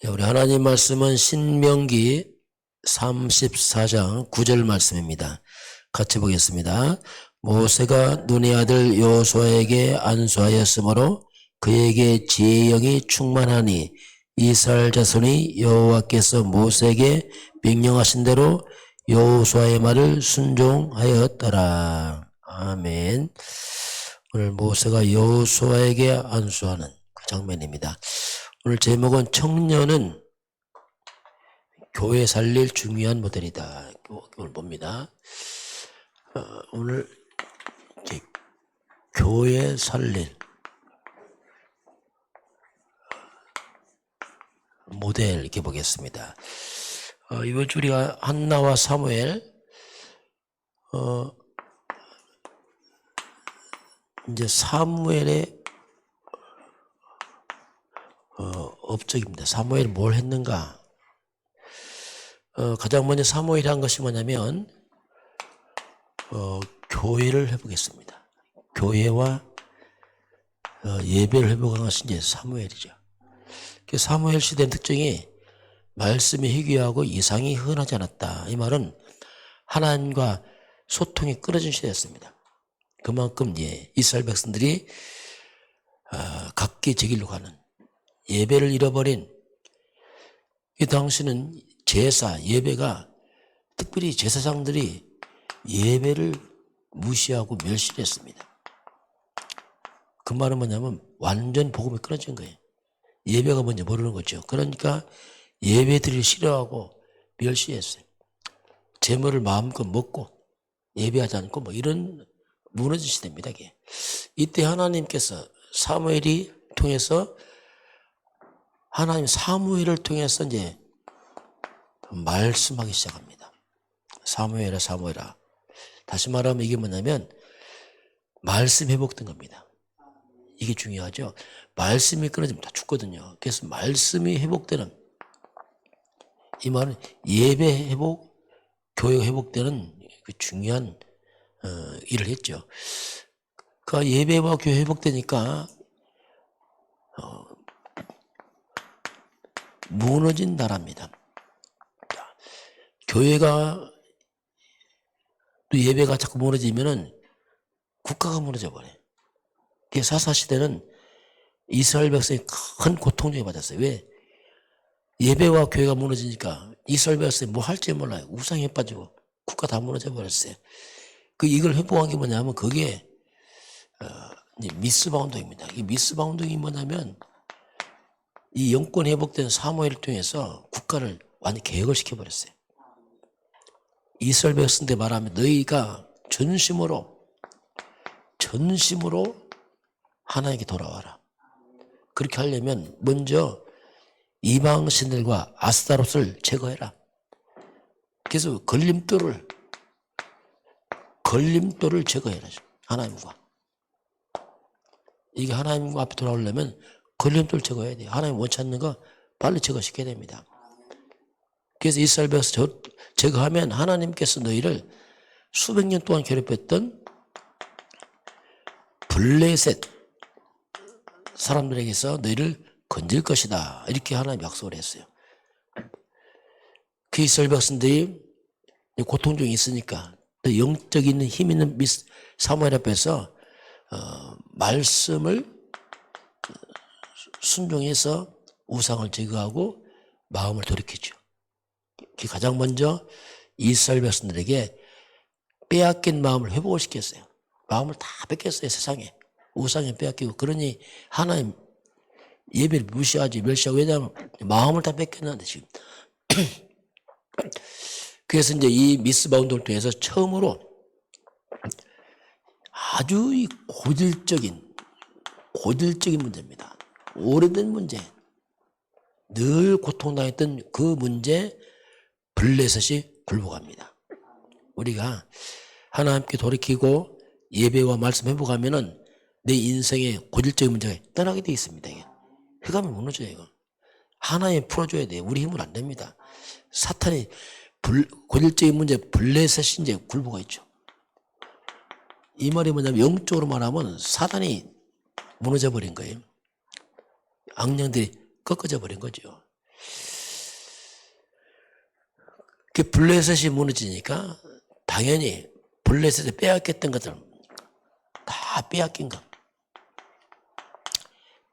우리 하나님 말씀은 신명기 34장 9절 말씀입니다. 같이 보겠습니다. 모세가 눈의 아들 여호수아에게 안수하였으므로 그에게 지혜의 영이 충만하니 이스라엘 자손이 여호와께서 모세에게 명령하신 대로 여호수아의 말을 순종하였더라. 아멘. 오늘 모세가 여호수아에게 안수하는 그 장면입니다. 오늘 제목은 청년은 교회 살릴 중요한 모델이다. 오늘 봅니다. 오늘 교회 살릴 모델 이렇게 보겠습니다. 이번 주 우리가 한나와 사무엘 이제 사무엘의 업적입니다. 사무엘이 뭘 했는가? 가장 먼저 사무엘이 한 것이 뭐냐면 교회를 회복했습니다. 교회와 예배를 회복한 것이 이제 사무엘이죠. 사무엘 시대의 특징이 말씀이 희귀하고 이상이 흔하지 않았다. 이 말은 하나님과 소통이 끊어진 시대였습니다. 그만큼 이스라엘 백성들이 각기 제 길로 가는 예배를 잃어버린 이 당시는 제사, 예배가 특별히 제사장들이 예배를 무시하고 멸시했습니다. 그 말은 뭐냐면 완전 복음이 끊어진 거예요. 예배가 뭔지 모르는 거죠. 그러니까 예배드리기 싫어하고 멸시했어요. 재물을 마음껏 먹고 예배하지 않고 뭐 이런 무너진 시대입니다. 이게. 이때 하나님께서 사무엘이 통해서 하나님 사무엘을 통해서 이제 말씀하기 시작합니다. 사무엘아 사무엘아. 다시 말하면 이게 뭐냐면 말씀 회복된 겁니다. 이게 중요하죠. 말씀이 끊어지면 다 죽거든요. 그래서 말씀이 회복되는 이 말은 예배 회복, 교회 회복되는 그 중요한 일을 했죠. 그 예배와 교회 회복되니까 무너진 나라입니다. 교회가 또 예배가 자꾸 무너지면은 국가가 무너져 버려요. 사사시대는 이스라엘 백성이 큰 고통 중에 받았어요. 왜? 예배와 교회가 무너지니까 이스라엘 백성이 뭐 할지 몰라요. 우상에 빠지고 국가 다 무너져 버렸어요. 이걸 회복한 게 뭐냐면 그게 미스바운동입니다. 이 미스바운동이 뭐냐면 이 영권 회복된 사무엘을 통해서 국가를 완전히 개혁을 시켜버렸어요. 이스라엘 백성들 말하면 너희가 전심으로 하나님께 돌아와라. 그렇게 하려면 먼저 이방신들과 아스타롯을 제거해라. 그래서 걸림돌을 제거해라. 하나님과. 이게 하나님 앞에 돌아오려면 걸림돌을 제거해야 돼요. 하나님 원치 않는 거 빨리 제거시켜야 됩니다. 그래서 이스라엘 백성 제거하면 하나님께서 너희를 수백 년 동안 괴롭혔던 블레셋 사람들에게서 너희를 건질 것이다. 이렇게 하나님 약속을 했어요. 그 이스라엘 백성들이 고통 중에 있으니까 영적인 힘 있는 사무엘 앞에서 말씀을 순종해서 우상을 제거하고 마음을 돌이켰죠. 가장 먼저 이스라엘 백성들에게 빼앗긴 마음을 회복을 시켰어요. 마음을 다 뺏겼어요. 세상에. 우상에 빼앗기고. 그러니 하나님 예배를 무시하지 멸시하고. 왜냐하면 마음을 다 뺏겼는데 지금. 그래서 이제 이 미스바운드를 통해서 처음으로 아주 고질적인 문제입니다. 오래된 문제. 늘 고통당했던 그 문제 블레셋이 굴복합니다. 우리가 하나님께 돌이키고 예배와 말씀 회복하면은 내 인생의 고질적인 문제가 떠나게 되어 있습니다. 흑암이 무너져요. 이거. 하나님 풀어줘야 돼요. 우리 힘은 안 됩니다. 사탄이 고질적인 문제 블레셋이 이제 굴복하 있죠. 이 말이 뭐냐면 영적으로 말하면 사단이 무너져 버린 거예요. 악령들이 꺾어져 버린 거죠. 그 블레셋이 무너지니까 당연히 블레셋에 빼앗겼던 것들 다 빼앗긴 것.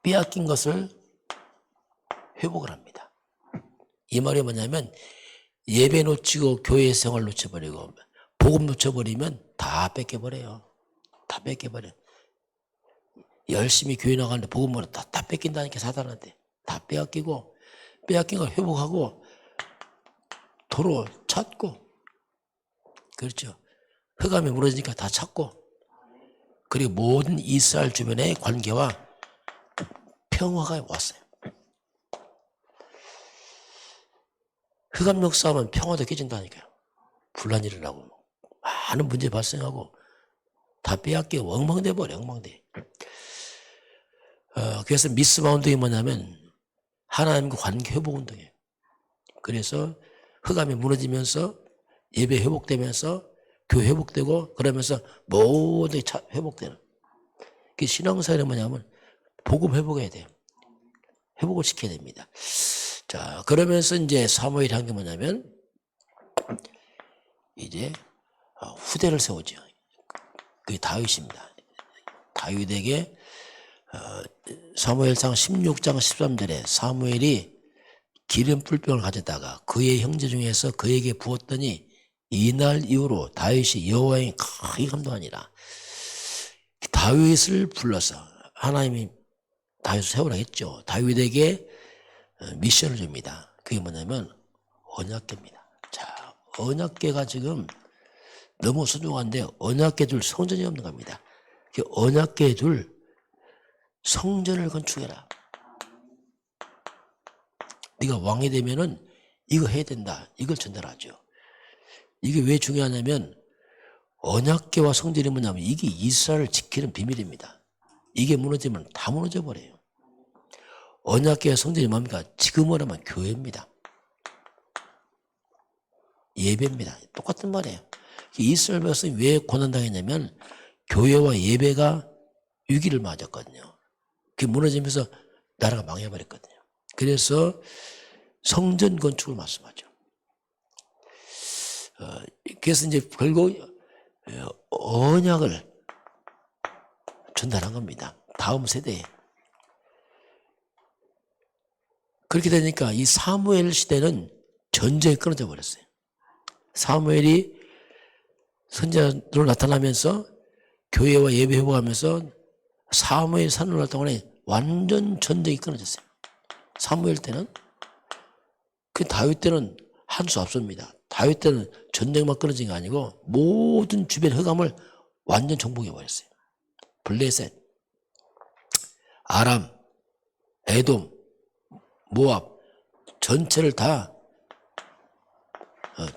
빼앗긴 것을 회복을 합니다. 이 말이 뭐냐면 예배 놓치고 교회 생활 놓쳐버리고 복음 놓쳐버리면 다 뺏겨버려요. 다 뺏겨버려. 열심히 교회 나가는데 복음으로 다 뺏긴다니까 사단한테. 다 빼앗기고 빼앗긴 걸 회복하고 도로 찾고 그렇죠. 흑암이 무너지니까 다 찾고 그리고 모든 이스라엘 주변의 관계와 평화가 왔어요. 흑암 역사하면 평화도 깨진다니까요. 분란이 일어나고 많은 문제 발생하고 다 빼앗기고 엉망돼 버려. 엉망돼. 그래서 미스마 운동이 뭐냐면 하나님과 관계 회복 운동이에요. 그래서 흑암이 무너지면서 예배 회복되면서 교회 회복되고 그러면서 모든 게 회복되는. 그 신앙생활이 뭐냐면 복음 회복해야 돼요. 회복을 시켜야 됩니다. 자, 그러면서 이제 사무엘이 한 게 뭐냐면 이제 후대를 세우죠. 그게 다윗입니다. 다윗에게 사무엘상 16장 13절에 사무엘이 기름 뿔병을 가져다가 그의 형제 중에서 그에게 부었더니 이날 이후로 다윗이 여호와의 크게 감동하니라. 다윗을 불러서 하나님이 다윗을 세우라 했죠. 다윗에게 미션을 줍니다. 그게 뭐냐면 언약궤입니다. 자, 언약궤가 지금 너무 소중한데 언약궤 둘 성전이 없는 겁니다. 언약궤 둘 성전을 건축해라. 네가 왕이 되면은 이거 해야 된다. 이걸 전달하죠. 이게 왜 중요하냐면 언약궤와 성전이 뭐냐면 이게 이스라엘을 지키는 비밀입니다. 이게 무너지면 다 무너져 버려요. 언약궤와 성전이 뭡니까? 지금으로 하면 교회입니다. 예배입니다. 똑같은 말이에요. 이스라엘 백성이 왜 고난당했냐면 교회와 예배가 위기를 맞았거든요. 그게 무너지면서 나라가 망해버렸거든요. 그래서 성전 건축을 말씀하죠. 그래서 이제 결국 언약을 전달한 겁니다. 다음 세대에. 그렇게 되니까 이 사무엘 시대는 전쟁이 끊어져 버렸어요. 사무엘이 선지자로 나타나면서 교회와 예배 회복하면서 사무엘 산을 활동하니 완전 전쟁이 끊어졌어요. 사무엘 때는. 그 다윗 때는 한 수 없습니다. 다윗 때는 전쟁만 끊어진 게 아니고 모든 주변 흑암을 완전 정복해 버렸어요. 블레셋, 아람, 에돔, 모압 전체를 다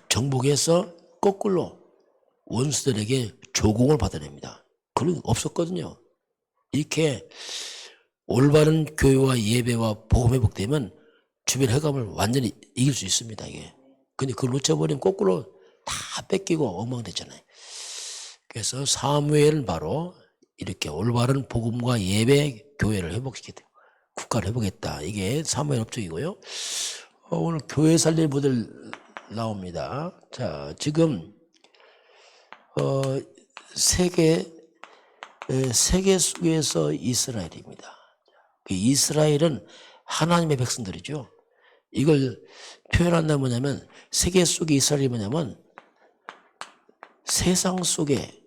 정복해서 거꾸로 원수들에게 조공을 받아냅니다. 그런 게 없었거든요. 이렇게 올바른 교회와 예배와 복음 회복되면 주변 흑암을 완전히 이길 수 있습니다. 이게. 근데 그걸 놓쳐버리면 거꾸로 다 뺏기고 엉망됐잖아요. 그래서 사무엘은 바로 이렇게 올바른 복음과 예배, 교회를 회복시켰대요. 국가를 회복했다. 이게 사무엘 업적이고요. 오늘 교회 살릴 모델 나옵니다. 자, 지금 세계 속에서 이스라엘입니다. 이스라엘은 하나님의 백성들이죠. 이걸 표현한다면 뭐냐면 세계 속의 이스라엘이 뭐냐면 세상 속의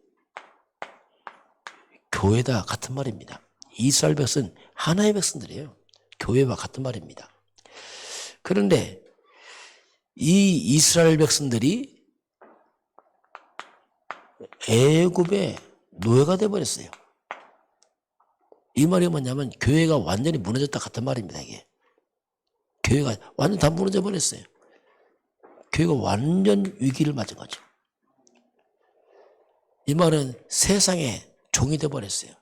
교회다 같은 말입니다. 이스라엘 백성은 하나의 백성들이에요. 교회와 같은 말입니다. 그런데 이 이스라엘 백성들이 애굽의 노예가 돼버렸어요. 이 말이 뭐냐면 교회가 완전히 무너졌다 같은 말입니다. 이게 교회가 완전 다 무너져 버렸어요. 교회가 완전 위기를 맞은 거죠. 이 말은 세상의 종이 돼 버렸어요.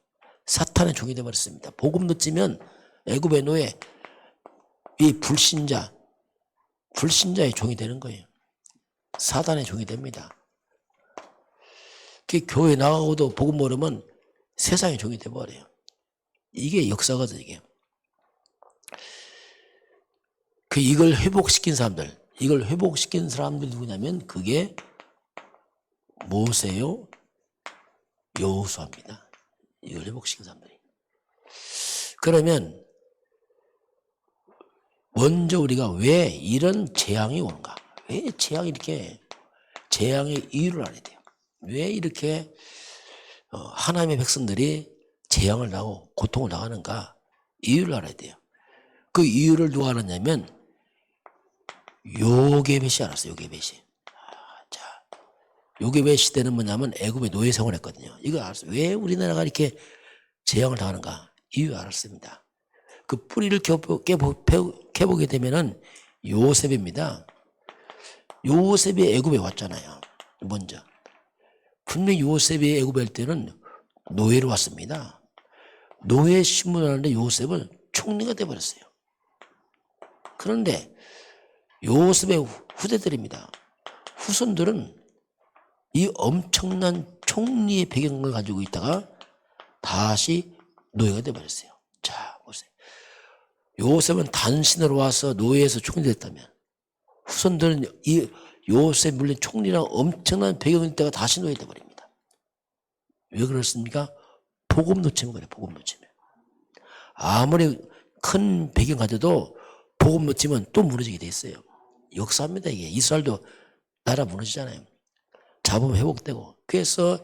사탄의 종이 돼 버렸습니다. 복음 놓치면 애굽의 노예, 이 불신자의 종이 되는 거예요. 사단의 종이 됩니다. 그 교회 나가고도 복음 모르면 세상의 종이 돼 버려요. 이게 역사거든요. 이게. 이걸 회복시킨 사람들, 이걸 회복시킨 사람들이 누구냐면 그게 모세요, 여호수아입니다. 이걸 회복시킨 사람들이. 그러면 먼저 우리가 왜 이런 재앙이 오는가? 왜 재앙이 이렇게 재앙의 이유를 알아야 돼요. 왜 이렇게 하나님의 백성들이 재앙을 당하고 고통을 당하는가? 이유를 알아야 돼요. 그 이유를 누가 알았냐면 요게벳이 알았어요. 요게벳이. 자, 요게벳 시대는 뭐냐면 애굽의 노예 생활을 했거든요. 이거 알았어요. 왜 우리나라가 이렇게 재앙을 당하는가? 이유 알았습니다. 그 뿌리를 캐보게 되면은 요셉입니다. 요셉이 애굽에 왔잖아요. 먼저. 분명히 요셉이 애굽에 할 때는 노예로 왔습니다. 노예 신분을 하는데 요셉은 총리가 돼버렸어요. 그런데 요셉의 후대들입니다. 후손들은 이 엄청난 총리의 배경을 가지고 있다가 다시 노예가 돼버렸어요. 자, 보세요. 요셉은 단신으로 와서 노예에서 총리 됐다면 후손들은 이 요셉 물린 총리랑 엄청난 배경이 있다가 다시 노예 돼버립니다. 왜 그렇습니까? 복음 놓치면 그래. 복음 놓치면. 아무리 큰 배경 가져도 복음 놓치면 또 무너지게 돼 있어요. 역사입니다. 이게. 이스라엘도 나라 무너지잖아요. 잡으면 회복되고. 그래서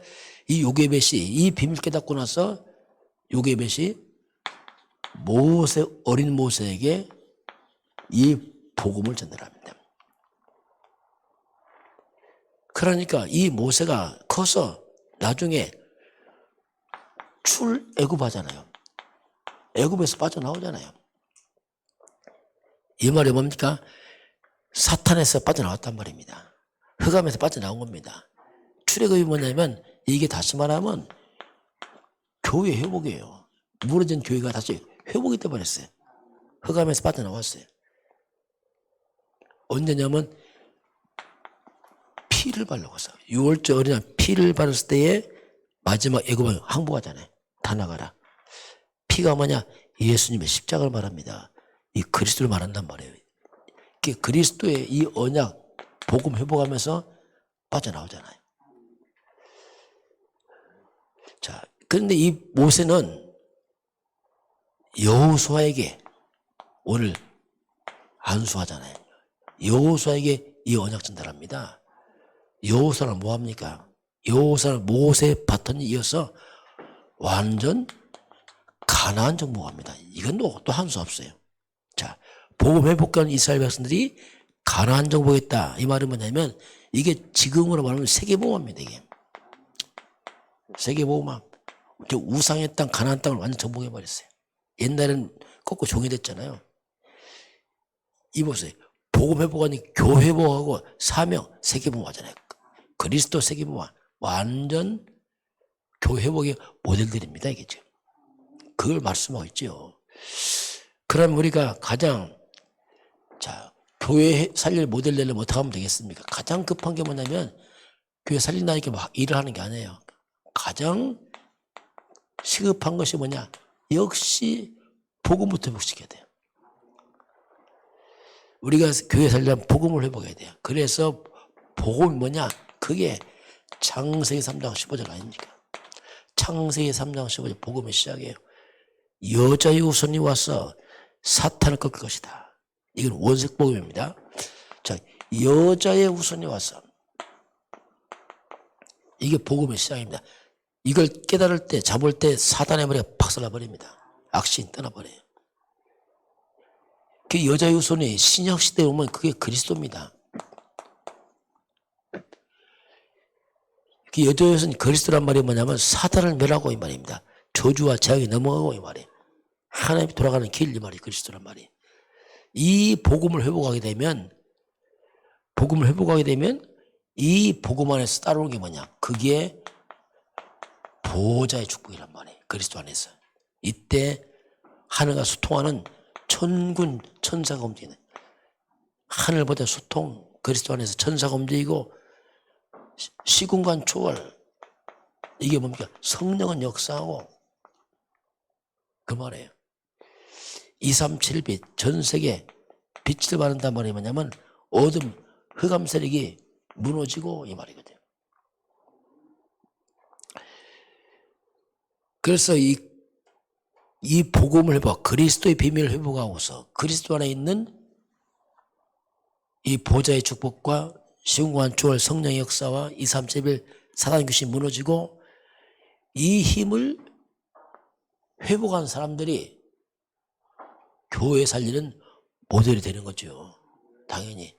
이 요게벳이 이 비밀 깨닫고 나서 요게벳이 모세, 어린 모세에게 이 복음을 전달합니다. 그러니까 이 모세가 커서 나중에 출애굽하잖아요. 애굽에서 빠져나오잖아요. 이 말이 뭡니까? 사탄에서 빠져나왔단 말입니다. 흑암에서 빠져나온 겁니다. 출애굽이 뭐냐면 이게 다시 말하면 교회 회복이에요. 무너진 교회가 다시 회복이 돼버렸어요. 흑암에서 빠져나왔어요. 언제냐면 피를 바르고서 6월절 어린아 피를 바르을 때에 마지막 애굽에 항복하잖아요. 다 나가라. 피가 뭐냐? 예수님의 십자가를 말합니다. 이 그리스도를 말한단 말이에요. 그리스도의 이 언약 복음 회복하면서 빠져나오잖아요. 자, 그런데 이 모세는 여호수아에게 오늘 안수하잖아요. 여호수아에게 이 언약 전달합니다. 여호수아는 뭐합니까? 여호수아는 모세의 바톤이 이어서 완전 가나안 정복합니다. 이건 또 한 수 없어요. 자, 복음 회복한 이스라엘 백성들이 가나안 정복했다. 이 말은 뭐냐면 이게 지금으로 말하면 세계복음입니다. 이게 세계복음. 우상의 땅 가나안 땅을 완전 정복해버렸어요. 옛날에는 꺾고 종이 됐잖아요. 이 보세요. 복음 회복하니 교회 회복하고 사명 세계복음 하잖아요. 그리스도 세계복음 완전 교회 회복의 모델들입니다. 이게 지금 그걸 말씀하고 있죠. 그럼 우리가 가장 교회 살릴 모델 내려면 어떻게 하면 되겠습니까? 가장 급한 게 뭐냐면 교회 살린다니까 막 일을 하는 게 아니에요. 가장 시급한 것이 뭐냐? 역시 복음부터 회복시켜야 돼요. 우리가 교회 살려면 복음을 회복해야 돼요. 그래서 복음이 뭐냐? 그게 창세기 3장 15절 아닙니까? 창세기 3장 15절 복음의 시작이에요. 여자의 후손이 와서 사탄을 꺾을 것이다. 이건 원색 복음입니다. 자, 여자의 후손이 와서 이게 복음의 시작입니다. 이걸 깨달을 때, 잡을 때 사단의 머리가 박살나버립니다. 악신이 떠나버려요. 그 여자의 후손이 신약시대에 오면 그게 그리스도입니다. 그 여자의 후손이 그리스도란 말이 뭐냐면 사단을 멸하고 이 말입니다. 저주와 재앙이 넘어가고 이 말이에요. 하나님이 돌아가는 길 이 말이 그리스도란 말이에요. 이 복음을 회복하게 되면 이 복음 안에서 따라오는 게 뭐냐? 그게 보호자의 축복이란 말이에요. 그리스도 안에서. 이때 하늘과 소통하는 천군 천사가 움직이는 하늘보다 소통 그리스도 안에서 천사가 움직이고 시공간 초월 이게 뭡니까? 성령은 역사하고 그 말이에요. 237빛 전 세계 빛을 바른단 말이 뭐냐면 어둠 흑암 세력이 무너지고 이 말이거든요. 그래서 이 복음을 회복, 그리스도의 비밀을 회복하고서 그리스도 안에 있는 이 보좌의 축복과 시공간 주월 성령의 역사와 2, 3, 7일 사단 귀신이 무너지고 이 힘을 회복한 사람들이 교회 살리는 모델이 되는 거죠. 당연히.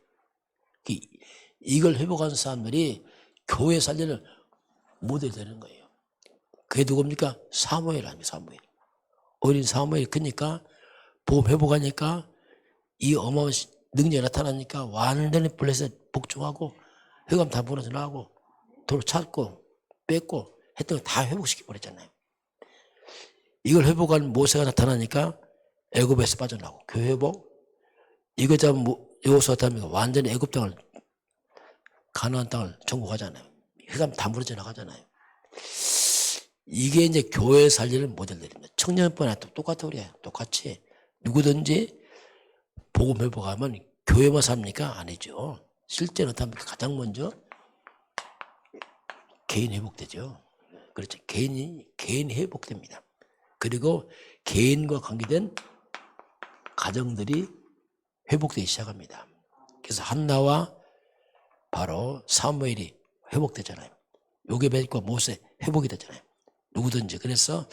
이걸 회복한 사람들이 교회 살리는 모델이 되는 거예요. 그게 누굽니까? 사무엘 아닙니까? 사무엘. 어린 사무엘이 크니까 복음 회복하니까 이 어마어마한 능력이 나타나니까 완전히 블레셋 복종하고 흑암 다 무너져 나가고 도로 찾고 뺏고 했던 거 다 회복시켜 버렸잖아요. 이걸 회복한 모세가 나타나니까 애굽에서 빠져나오고 교회 회복. 이거 잡으면 여호수아가 합니까? 완전히 애굽 땅을 가나안 땅을 정복하잖아요. 흑암 다 무너져 나가잖아요. 이게 이제 교회 살리는 모델들입니다. 청년뿐만 똑같아 우리 똑같이 누구든지 복음 회복하면 교회만 삽니까? 아니죠. 실제는 어떻습니까? 가장 먼저 개인 회복되죠. 그렇죠. 개인이 회복됩니다. 그리고 개인과 관계된 가정들이 회복되기 시작합니다. 그래서 한나와 바로 사무엘이 회복되잖아요. 요게벳과 모세 회복이 되잖아요. 누구든지. 그래서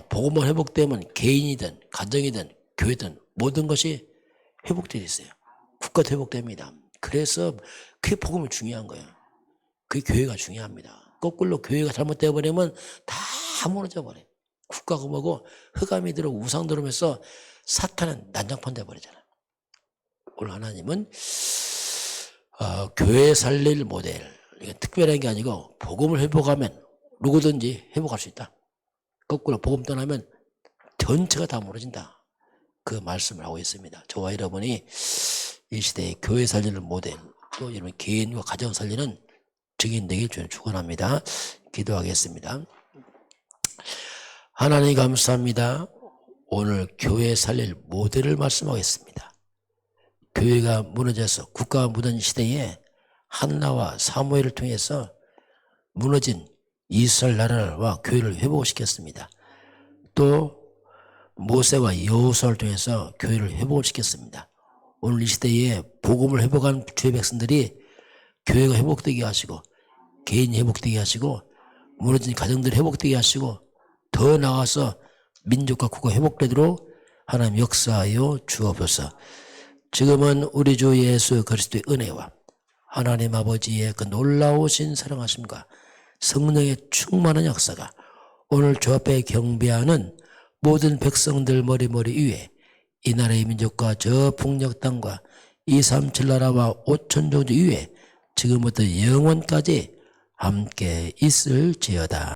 복음만 회복되면 개인이든 가정이든 교회든 모든 것이 회복되어 있어요. 국가도 회복됩니다. 그래서 그게 복음이 중요한 거예요. 그게 교회가 중요합니다. 거꾸로 교회가 잘못되어 버리면 다 무너져 버려요. 국가가 뭐고 흑암이 들어오고 우상 들어오면서 사탄은 난장판 돼버리잖아요. 오늘 하나님은 교회 살릴 모델, 이게 특별한 게 아니고 복음을 회복하면 누구든지 회복할 수 있다. 거꾸로 복음 떠나면 전체가 다 무너진다. 그 말씀을 하고 있습니다. 저와 여러분이 이 시대에 교회 살리는 모델, 또 여러분 개인과 가정 살리는 증인 되길 주님 축원합니다. 기도하겠습니다. 하나님 감사합니다. 오늘 교회 살릴 모델을 말씀하겠습니다. 교회가 무너져서 국가가 무너진 시대에 한나와 사무엘을 통해서 무너진 이스라엘 나라와 교회를 회복시켰습니다. 또 모세와 여호수아를 통해서 교회를 회복시켰습니다. 오늘 이 시대에 복음을 회복한 주의 백성들이 교회가 회복되게 하시고 개인이 회복되게 하시고 무너진 가정들이 회복되게 하시고 더 나아가서 민족과 국가 회복되도록 하나님 역사하여 주옵소서. 지금은 우리 주 예수 그리스도의 은혜와 하나님 아버지의 그 놀라우신 사랑하심과 성령의 충만한 역사가 오늘 주 앞에 경배하는 모든 백성들 머리 위에 이 나라의 민족과 저 북녘 땅과 237 나라와 5천 종족 위에 지금부터 영원까지 함께 있을지어다.